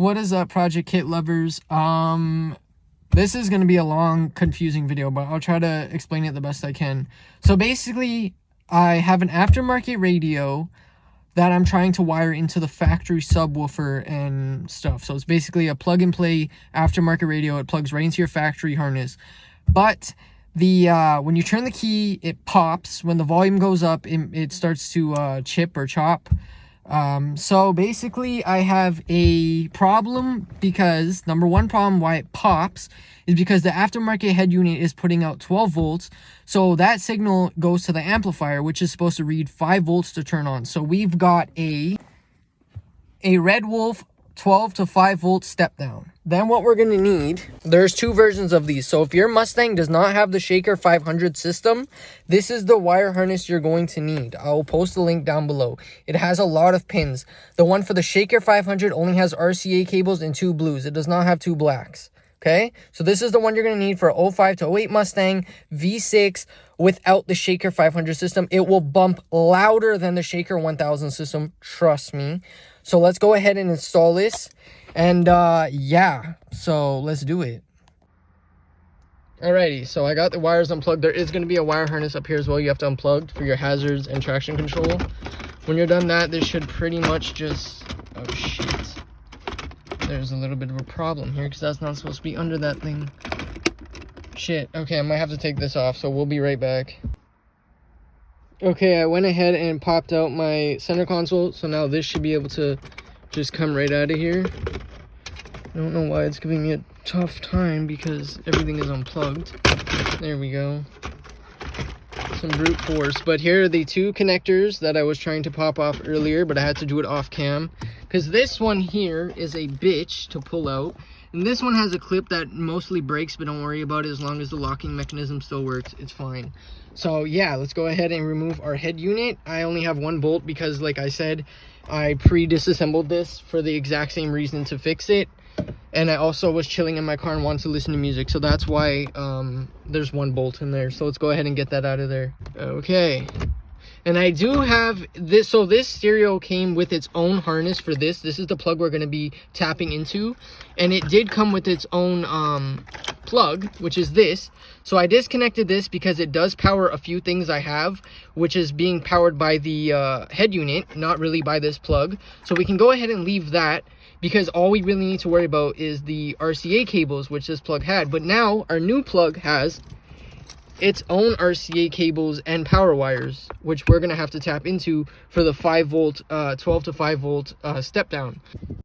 What is up, Project Kit lovers? This is going to be a long, confusing video, but I'll try to explain it the best I can. So basically, I have an aftermarket radio that I'm trying to wire into the factory subwoofer and stuff. So it's basically a plug-and-play aftermarket radio. It plugs right into your factory harness. But when you turn the key, it pops. When the volume goes up, it starts to chip or chop. So basically I have a problem because number one problem why it pops is because the aftermarket head unit is putting out 12 volts. So that signal goes to the amplifier, which is supposed to read 5 volts to turn on. So we've got a Red Wolf 12 to 5 volt step down. Then what we're going to need, there's two versions of these. So if your Mustang does not have the Shaker 500 system, this is the wire harness you're going to need. I'll post the link down below. It has a lot of pins. The one for the Shaker 500 only has RCA cables and 2 blues. It does not have 2 blacks. Okay, so this is the one you're going to need for 05 to 08 Mustang V6 without the Shaker 500 system. It will bump louder than the Shaker 1000 system, trust me. So let's go ahead and install this. And yeah, so let's do it. Alrighty, so I got the wires unplugged. There is going to be a wire harness up here as well you have to unplug for your hazards and traction control. When you're done that, this should pretty much just... Oh shit. There's a little bit of a problem here because that's not supposed to be under that thing. Shit. Okay, I might have to take this off, so we'll be right back. Okay, I went ahead and popped out my center console, so now this should be able to just come right out of here. I don't know why it's giving me a tough time because everything is unplugged. There we go. Some brute force. But here are the two connectors that I was trying to pop off earlier, but I had to do it off cam. Because this one here is a bitch to pull out. And this one has a clip that mostly breaks, but don't worry about it. As long as the locking mechanism still works, it's fine. So yeah, let's go ahead and remove our head unit. I only have one bolt because, like I said, I pre-disassembled this for the exact same reason, to fix it. And I also was chilling in my car and wanted to listen to music, so that's why there's one bolt in there. So let's go ahead and get that out of there. Okay. And I do have this, so this stereo came with its own harness for this. This is the plug we're going to be tapping into. And it did come with its own plug, which is this. So I disconnected this because it does power a few things I have, which is being powered by the head unit, not really by this plug. So we can go ahead and leave that, because all we really need to worry about is the RCA cables, which this plug had. But now our new plug has its own RCA cables and power wires, which we're going to have to tap into for the 5 volt, 12 to 5 volt step down.